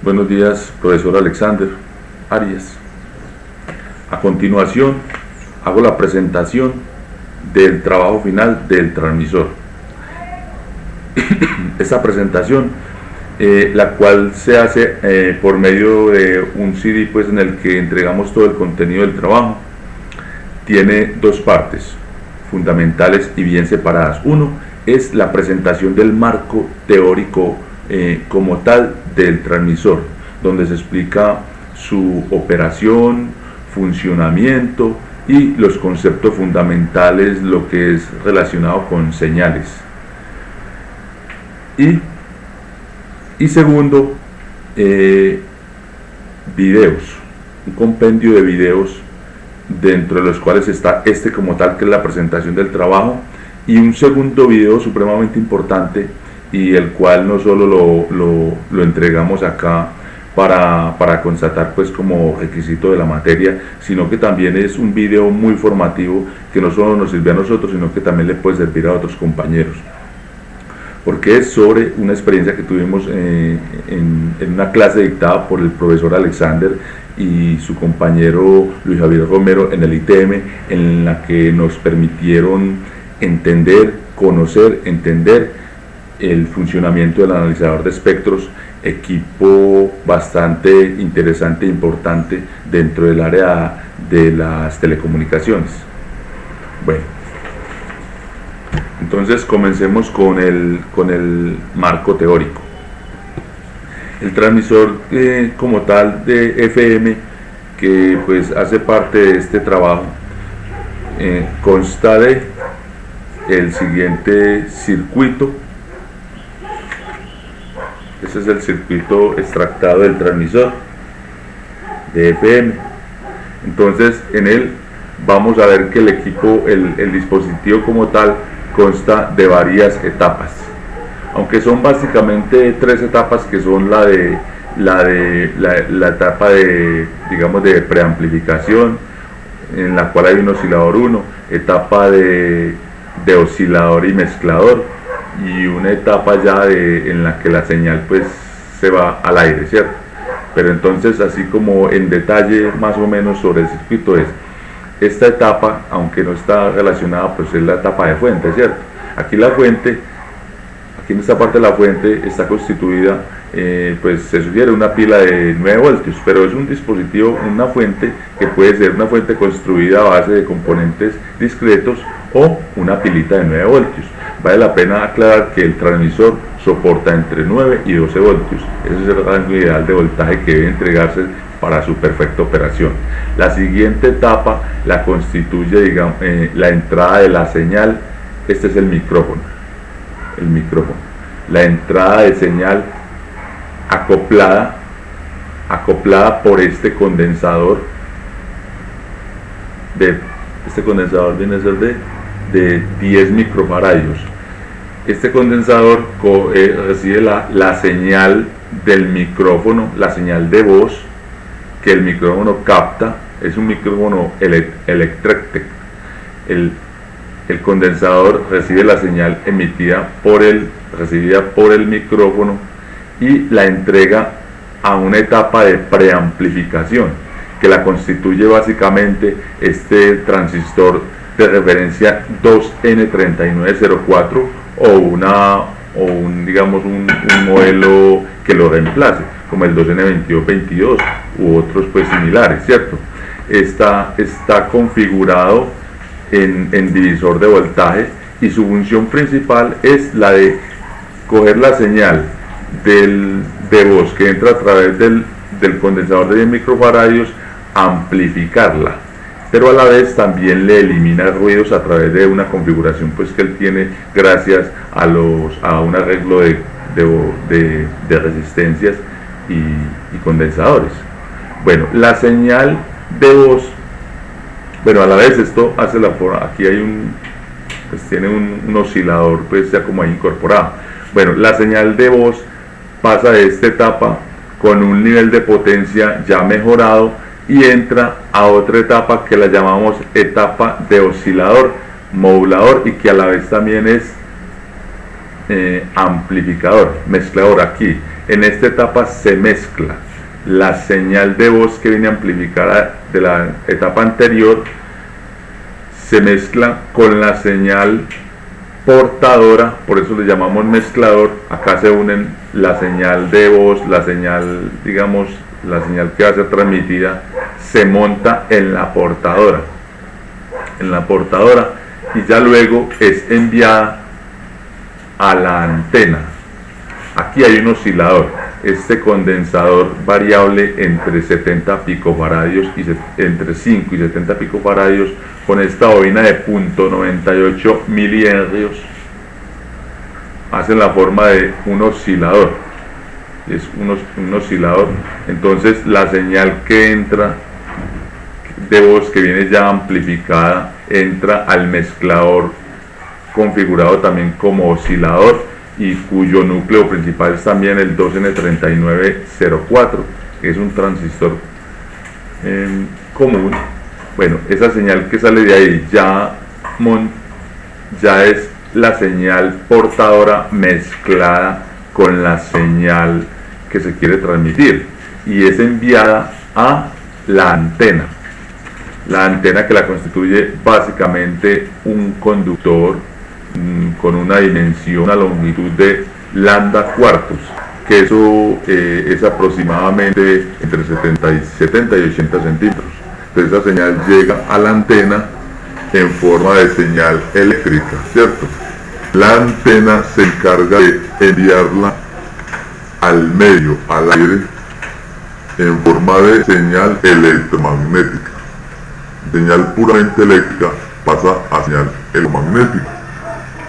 Buenos días, profesor Alexander Arias. A continuación, hago la presentación del trabajo final del transmisor. Esta presentación, la cual se hace por medio de un CD, pues, en el que entregamos todo el contenido del trabajo, tiene dos partes fundamentales y bien separadas. Uno es la presentación del marco teórico como tal del transmisor, donde se explica su operación, funcionamiento y los conceptos fundamentales, lo que es relacionado con señales. Y segundo, videos, un compendio de videos dentro de los cuales está este como tal, que es la presentación del trabajo, y un segundo video supremamente importante, y el cual no solo lo entregamos acá para constatar, pues, como requisito de la materia, sino que también es un video muy formativo que no solo nos sirve a nosotros, sino que también le puede servir a otros compañeros, porque es sobre una experiencia que tuvimos en una clase dictada por el profesor Alexander y su compañero Luis Javier Romero en el ITM, en la que nos permitieron entender el funcionamiento del analizador de espectros, equipo bastante interesante e importante dentro del área de las telecomunicaciones. Bueno, entonces comencemos con el marco teórico. El transmisor como tal de FM, que pues hace parte de este trabajo, consta de el siguiente circuito. Ese es el circuito extractado del transmisor de FM. Entonces, en él vamos a ver que el equipo, el dispositivo como tal, consta de varias etapas, aunque son básicamente tres etapas, que son la etapa de, digamos, de preamplificación, en la cual hay un oscilador 1, etapa de oscilador y mezclador, y una etapa ya en la que la señal pues se va al aire, ¿cierto? Pero entonces, así como en detalle más o menos sobre el circuito, es esta etapa, aunque no está relacionada, pues es la etapa de fuente, ¿cierto? Aquí la fuente, aquí en esta parte de la fuente está constituida, pues se sugiere una pila de 9 voltios, pero es un dispositivo, una fuente que puede ser una fuente construida a base de componentes discretos o una pilita de 9 voltios. Vale la pena aclarar que el transmisor soporta entre 9 y 12 voltios. Ese es el rango ideal de voltaje que debe entregarse para su perfecta operación. La siguiente etapa la constituye, digamos, la entrada de la señal. Este es el micrófono. La entrada de señal acoplada por este condensador. Este condensador viene a ser de 10 microfaradios. Este condensador recibe la señal del micrófono, la señal de voz que el micrófono capta. Es un micrófono Electretec. El condensador recibe la señal recibida por el micrófono y la entrega a una etapa de preamplificación, que la constituye básicamente este transistor de referencia 2N3904 o un modelo que lo reemplace, como el 2N2222 u otros pues similares, ¿cierto? Está configurado en divisor de voltaje, y su función principal es la de coger la señal de voz que entra a través del condensador de 10 microfaradios, amplificarla, pero a la vez también le elimina ruidos a través de una configuración pues que él tiene gracias a un arreglo de resistencias y condensadores. Bueno, la señal de voz, bueno, a la vez esto hace aquí hay tiene un oscilador pues ya como ahí incorporado. Bueno, la señal de voz pasa de esta etapa con un nivel de potencia ya mejorado y entra a otra etapa que la llamamos etapa de oscilador modulador, y que a la vez también es amplificador, mezclador. Aquí En esta etapa se mezcla la señal de voz que viene amplificada de la etapa anterior, se mezcla con la señal portadora, por eso le llamamos mezclador. Acá se unen la señal de voz, la señal, digamos, la señal que va a ser transmitida, se monta en la portadora, y ya luego es enviada a la antena. Aquí hay un oscilador, este condensador variable entre 70 picofaradios y entre 5 y 70 picofaradios, con esta bobina de .98 milihenrios, hacen la forma de un oscilador. Es un oscilador. Entonces la señal que entra de voz, que viene ya amplificada, entra al mezclador configurado también como oscilador, y cuyo núcleo principal es también el 2N3904, que es un transistor común. Bueno, esa señal que sale de ahí ya es la señal portadora mezclada con la señal que se quiere transmitir, y es enviada a la antena. La antena, que la constituye básicamente un conductor con una dimensión, una longitud de lambda cuartos, que eso es aproximadamente entre 70 y 80 centímetros. Entonces esa señal llega a la antena en forma de señal eléctrica, ¿cierto? La antena se encarga de enviarla al medio, al aire, en forma de señal electromagnética. Señal puramente eléctrica pasa a señal electromagnética,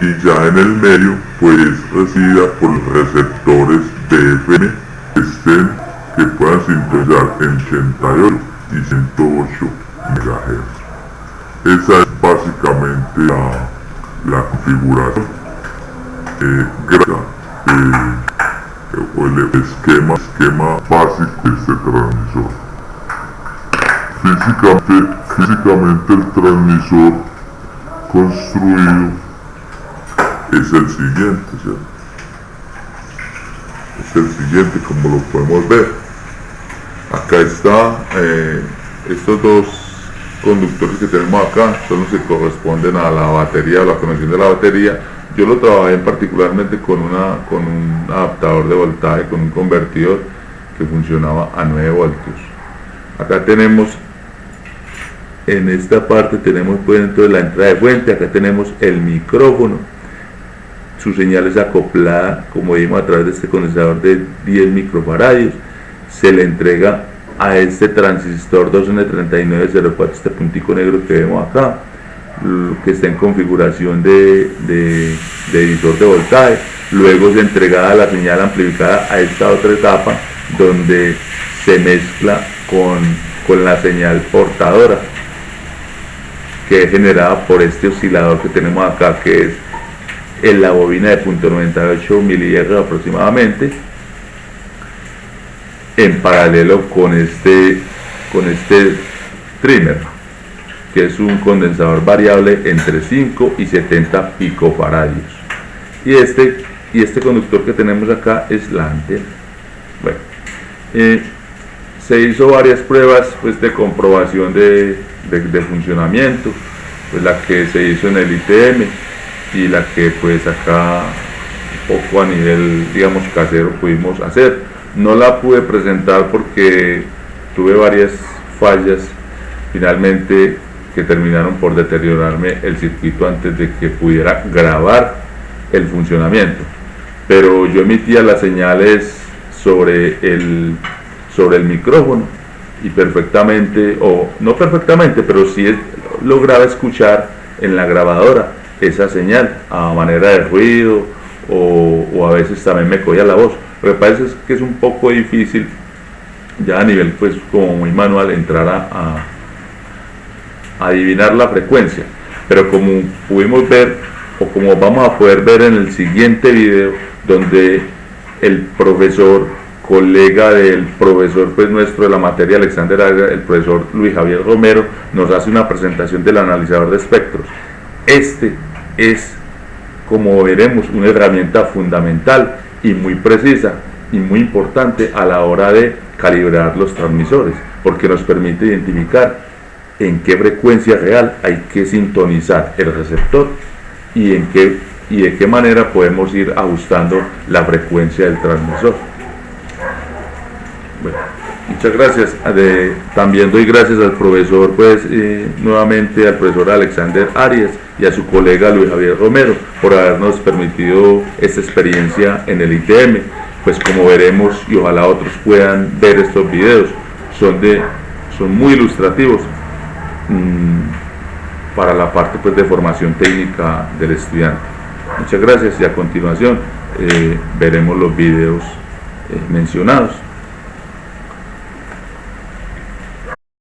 y ya en el medio pues recibida por los receptores de FM que puedan sintonizar en 88 y 108 MHz. Esa es básicamente la configuración gráfica o el esquema básico de este transmisor. Físicamente el transmisor construido es el siguiente, ¿cierto? Es el siguiente, como lo podemos ver. Acá está, estos dos conductores que tenemos acá son los que corresponden a la batería, o la conexión de la batería. Yo lo trabajé particularmente con un adaptador de voltaje, con un convertidor que funcionaba a 9 voltios. Acá tenemos, en esta parte tenemos pues dentro de la entrada de fuente, acá tenemos el micrófono. Su señal es acoplada, como vimos, a través de este condensador de 10 microfaradios. Se le entrega a este transistor 2N3904, este puntico negro que vemos acá, que está en configuración de divisor de voltaje. Luego se entrega la señal amplificada a esta otra etapa, donde se mezcla con la señal portadora, que es generada por este oscilador que tenemos acá, que es en la bobina de .98 milihenrios aproximadamente, en paralelo con este trimmer, que es un condensador variable entre 5 y 70 picofaradios, y este conductor que tenemos acá es la antena. Bueno, se hizo varias pruebas pues de comprobación de funcionamiento, pues la que se hizo en el ITM y la que pues acá un poco a nivel, digamos, casero pudimos hacer. No la pude presentar porque tuve varias fallas finalmente que terminaron por deteriorarme el circuito antes de que pudiera grabar el funcionamiento, pero yo emitía las señales sobre el micrófono, y perfectamente, o no perfectamente, pero sí lograba escuchar en la grabadora esa señal a manera de ruido, o a veces también me cogía la voz. Lo que pasa es que es un poco difícil ya a nivel pues como muy manual entrar a adivinar la frecuencia, pero como pudimos ver, o como vamos a poder ver en el siguiente video, donde el profesor, colega del profesor pues nuestro de la materia Alexander Agra, el profesor Luis Javier Romero, nos hace una presentación del analizador de espectros. Este es, como veremos, una herramienta fundamental y muy precisa y muy importante a la hora de calibrar los transmisores, porque nos permite identificar en qué frecuencia real hay que sintonizar el receptor y de qué manera podemos ir ajustando la frecuencia del transmisor. Bueno, muchas gracias. También doy gracias al profesor, nuevamente al profesor Alexander Arias y a su colega Luis Javier Romero por habernos permitido esta experiencia en el ITM. Pues como veremos, y ojalá otros puedan ver estos videos, son muy ilustrativos para la parte de formación técnica del estudiante. Muchas gracias y a continuación veremos los videos mencionados.